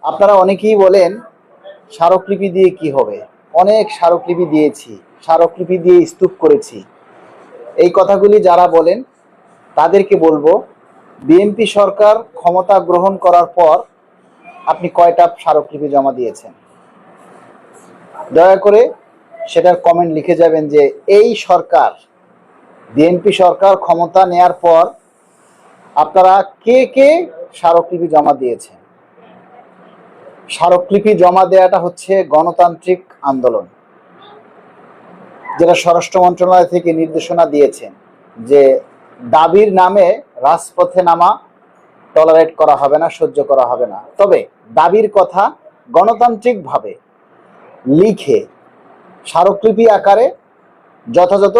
আপনারা অনেকেই বলেন স্মারকলিপি দিয়ে কি হবে। অনেক স্মারকলিপি দিয়েছি, স্মারকলিপি দিয়ে স্তূপ করেছি। এই কথাগুলি যারা বলেন তাদেরকে বলবো, বিএনপি সরকার ক্ষমতা গ্রহণ করার পর আপনি কয়টা স্মারকলিপি জমা দিয়েছেন? দয়া করে সেটার কমেন্ট লিখে যাবেন যে এই সরকার, বিএনপি সরকার ক্ষমতা নেয়ার পর আপনারা কে কে স্মারকলিপি জমা দিয়েছেন। স্মারকলিপি জমা দেওয়াটা হচ্ছে গণতান্ত্রিক আন্দোলন, যেটা স্বরাষ্ট্র মন্ত্রণালয় থেকে নির্দেশনা দিয়েছেন যে দাবির নামে রাজপথে নামা টলারেট করা হবে না, সহ্য করা হবে না। তবে দাবির কথা গণতান্ত্রিকভাবে লিখে স্মারকলিপি আকারে যথাযথ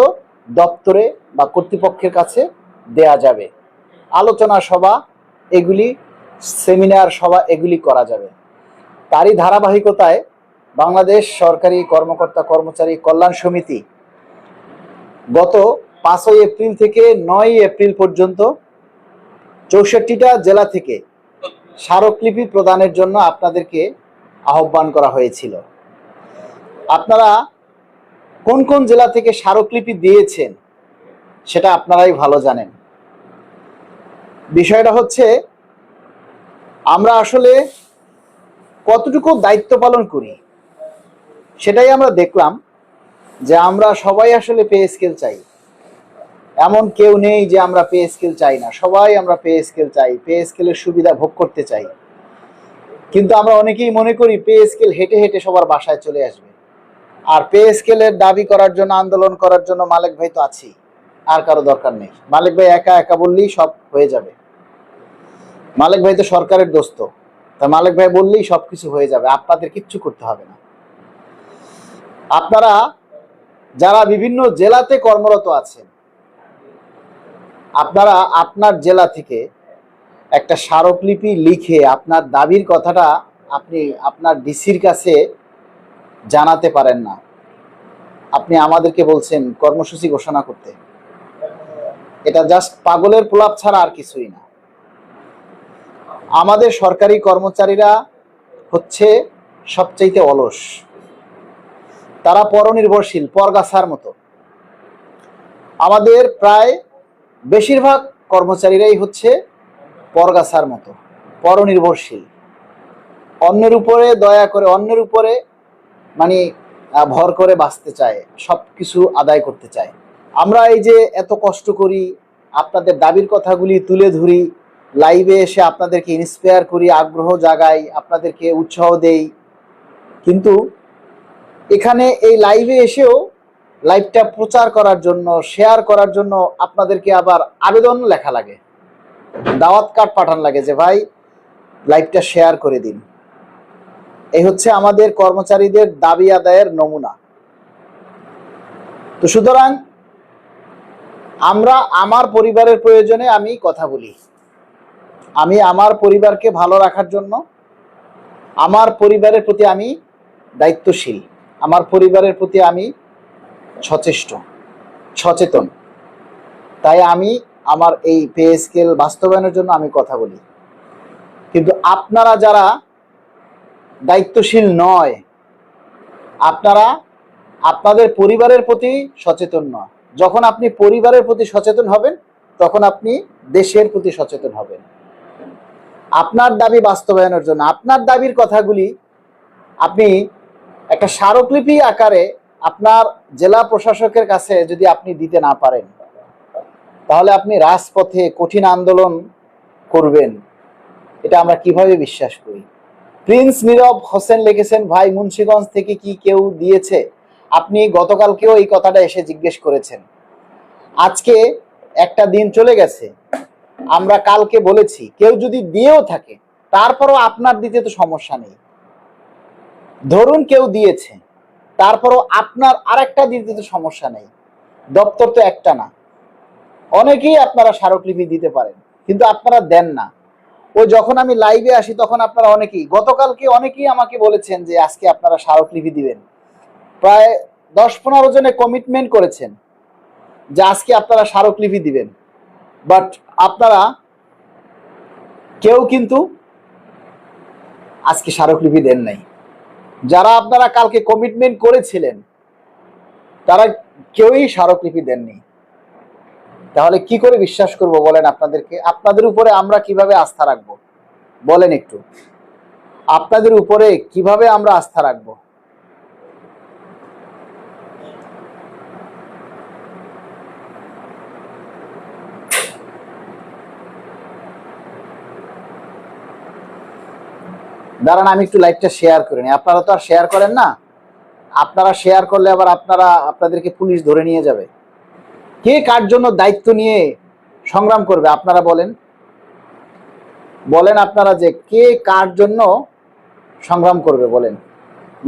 দপ্তরে বা কর্তৃপক্ষের কাছে দেয়া যাবে। আলোচনা সভা এগুলি, সেমিনার সভা এগুলি করা যাবে। তারই ধারাবাহিকতায় বাংলাদেশ সরকারি কর্মকর্তা কর্মচারী কল্যাণ সমিতি গত 5 এপ্রিল থেকে 9 এপ্রিল পর্যন্ত 64টা জেলা থেকে স্মারকলিপি প্রদানের জন্য আপনাদেরকে আহ্বান করা হয়েছিল। আপনারা কোন কোন জেলা থেকে স্মারকলিপি দিয়েছেন সেটা আপনারাই ভালো জানেন। বিষয়টা হচ্ছে আমরা আসলে কতটুকু দায়িত্ব পালন করি সেটাই আমরা দেখলাম যে আমরা সবাই আসলে পে স্কেল চাই। এমন কেউ নেই যে আমরা পে স্কেল চাই না, সবাই আমরা পে স্কেল চাই, পে স্কেলের সুবিধা ভোগ করতে চাই। কিন্তু আমরা অনেকেই মনে করি পে স্কেল হেঁটে হেঁটে সবার বাসায় চলে আসবে। আর পে স্কেলের দাবি করার জন্য, আন্দোলন করার জন্য মালিক ভাই তো আছেই, আর কারো দরকার নেই। মালিক ভাই একা একা বললেই সব হয়ে যাবে। মালিক ভাই তো সরকারের দোস্ত, তা মালিক ভাই বললেই সবকিছু হয়ে যাবে, আপনাদের কিচ্ছু করতে হবে না। আপনারা যারা বিভিন্ন জেলাতে কর্মরত আছেন, আপনারা আপনার জেলা থেকে একটা স্মারকলিপি লিখে আপনার দাবির কথাটা আপনি আপনার ডিসির কাছে জানাতে পারেন না। আপনি আমাদেরকে বলছেন কর্মসূচি ঘোষণা করতে। এটা জাস্ট পাগলের প্রলাপ ছাড়া আর কিছুই না। আমাদের সরকারি কর্মচারীরা হচ্ছে সবচাইতে অলস, তারা পরনির্ভরশীল, পরগাছার মতো। আমাদের প্রায় বেশিরভাগ কর্মচারীরাই হচ্ছে পরগাছার মতো, পরনির্ভরশীল। অন্যের উপরে দয়া করে, অন্যের উপরে মানে ভর করে বাঁচতে চায়, সব কিছু আদায় করতে চায়। আমরা এই যে এত কষ্ট করি, আপনাদের দাবির কথাগুলি তুলে ধরি, লাইভে এসে আপনাদেরকে ইন্সপায়ার করি, আগ্রহ জাগাই, আপনাদেরকে উৎসাহ দেই, কিন্তু এখানে এই লাইভে এসেও লাইভটা প্রচার করার জন্য, শেয়ার করার জন্য আপনাদেরকে আবার আবেদন লেখা লাগে, দাওয়াত কার্ড পাঠান লাগে যে ভাই লাইভটা শেয়ার করে দিন। এই হচ্ছে আমাদের কর্মচারীদের দাবি আদায়ের নমুনা। তো সুতরাং আমরা আমার পরিবারের প্রয়োজনে আমি কথা বলি, আমি আমার পরিবারকে ভালো রাখার জন্য, আমার পরিবারের প্রতি আমি দায়িত্বশীল, আমার পরিবারের প্রতি আমি সচেতন। তাই আমি আমার এই পে স্কেল বাস্তবায়নের জন্য আমি কথা বলি। কিন্তু আপনারা যারা দায়িত্বশীল নয়, আপনারা আপনাদের পরিবারের প্রতি সচেতন নয়। যখন আপনি পরিবারের প্রতি সচেতন হবেন, তখন আপনি দেশের প্রতি সচেতন হবেন। আপনার দাবি বাস্তবায়নের জন্য আপনার দাবির কথাগুলি আপনি একটা স্মারকলিপি আকারে আপনার জেলা প্রশাসকের কাছে যদি আপনি দিতে না পারেন, তাহলে আপনি রাজপথে কঠিন আন্দোলন করবেন, এটা আমরা কিভাবে বিশ্বাস করি? প্রিন্স নীরব হোসেন লিখেছেন, ভাই মুন্সিগঞ্জ থেকে কি কেউ দিয়েছে? আপনি গতকালকেও এই কথাটা এসে জিজ্ঞেস করেছেন। আজকে একটা দিন চলে গেছে, আমরা কালকে বলেছি কেউ যদি দিয়েও থাকে তারপরও আপনার দিতে তো সমস্যা নেই। ধরুন কেউ দিয়েছে, তারপরও আপনার আরেকটা দিতে তো সমস্যা নেই। দপ্তর তো একটা না, অনেকেই আপনারা স্মারকলিপি দিতে পারেন, কিন্তু আপনারা দেন না। ওই যখন আমি লাইভে আসি তখন আপনারা অনেকেই, গতকালকে অনেকেই আমাকে বলেছেন যে আজকে আপনারা স্মারকলিপি দিবেন। প্রায় 10-15 জনে কমিটমেন্ট করেছেন যে আজকে আপনারা স্মারকলিপি দিবেন, বাট আপনারা কেউ কিন্তু আজকে স্মারকলিপি দেন নাই। যারা আপনারা কালকে কমিটমেন্ট করেছিলেন তারা কেউই স্মারকলিপি দেননি। তাহলে কি করে বিশ্বাস করব বলেন আপনাদেরকে? আপনাদের উপরে আমরা কিভাবে আস্থা রাখবো বলেন একটু? আপনাদের উপরে কিভাবে আমরা আস্থা রাখবো? দাঁড়ান আমি একটু লাইভটা শেয়ার করে নিই। আপনারা তো আর শেয়ার করেন না। আপনারা শেয়ার করলে আবার আপনাদেরকে পুলিশ ধরে নিয়ে যাবে। কে কার জন্য দায়িত্ব নিয়ে সংগ্রাম করবে আপনারা বলেন? বলেন আপনারা যে কে কার জন্য সংগ্রাম করবে বলেন?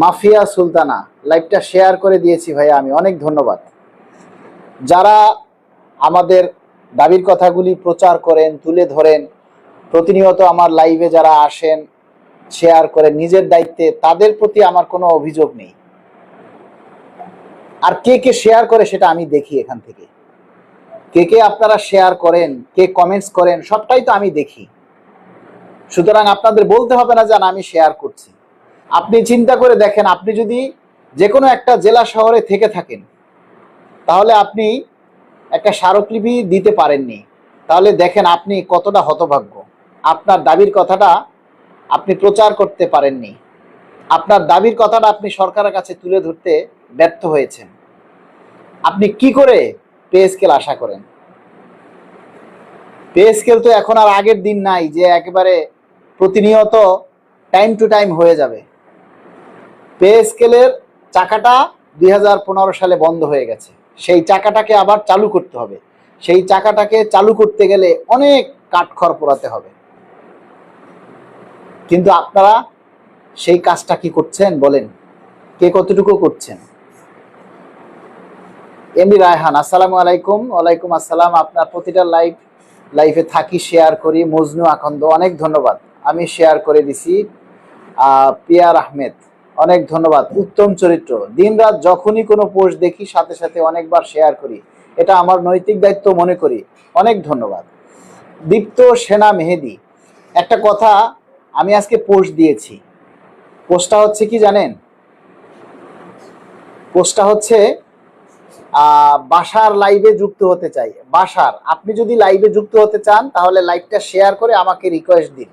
মাফিয়া সুলতানা লাইভটা শেয়ার করে দিয়েছি ভাইয়া, আমি অনেক ধন্যবাদ। যারা আমাদের দাবির কথাগুলি প্রচার করেন, তুলে ধরেন, প্রতিনিয়ত আমার লাইভে যারা আসেন, শেয়ার করেন নিজের দায়িত্বে, তাদের প্রতি আমার কোনো অভিযোগ নেই। আর কে কে শেয়ার করে সেটা আমি দেখি এখান থেকে। কে কে আপনারা শেয়ার করেন, কে কমেন্টস করেন, সবটাই তো আমি দেখি। সুতরাং আপনাদের বলতে হবে না যে আমি শেয়ার করছি। আপনি চিন্তা করে দেখেন, আপনি যদি যে কোনো একটা জেলা শহরে থেকে থাকেন তাহলে আপনি একটা স্মারকলিপি দিতে পারেননি, তাহলে দেখেন আপনি কতটা হতভাগ্য। আপনার দাবির কথাটা আপনি প্রচার করতে পারেননি, আপনার দাবির কথাটা আপনি সরকারের কাছে তুলে ধরতে ব্যর্থ হয়েছেন। আপনি কি করে পে স্কেল আশা করেন? পে স্কেল তো এখন আর আগের দিন নাই যে একেবারে প্রতিনিয়ত টাইম টু টাইম হয়ে যাবে। পে স্কেলের চাকাটা 2015 সালে বন্ধ হয়ে গেছে, সেই চাকাটাকে আবার চালু করতে হবে। সেই চাকাটাকে চালু করতে গেলে অনেক কাঠখড় পোড়াতে হবে। কিন্তু আপনারা সেই কাজটা কি করছেন বলেন? কে কতটুকু করছেন? এমনি রায়হান, আসসালামু আলাইকুম। ওয়ালাইকুম আসসালাম। আপনার প্রতিটা লাইভে থাকি, শেয়ার করি। মজনু আখন্দ, অনেক ধন্যবাদ, আমি শেয়ার করে দিছি। পিয়ার আহমেদ, অনেক ধন্যবাদ। উত্তম চরিত্র, দিনরাত যখনই কোনো পোস্ট দেখি সাথে সাথে অনেকবার শেয়ার করি, এটা আমার নৈতিক দায়িত্ব মনে করি, অনেক ধন্যবাদ। দীপ্ত সেনা মেহেদি, একটা কথা আমি আজকে পোস্ট দিয়েছি। পোস্টটা হচ্ছে কি জানেন? পোস্টটা হচ্ছে বাসার লাইভে যুক্ত হতে চাই। বাসার, আপনি যদি লাইভে যুক্ত হতে চান তাহলে লাইভটা শেয়ার করে আমাকে রিকোয়েস্ট দিন।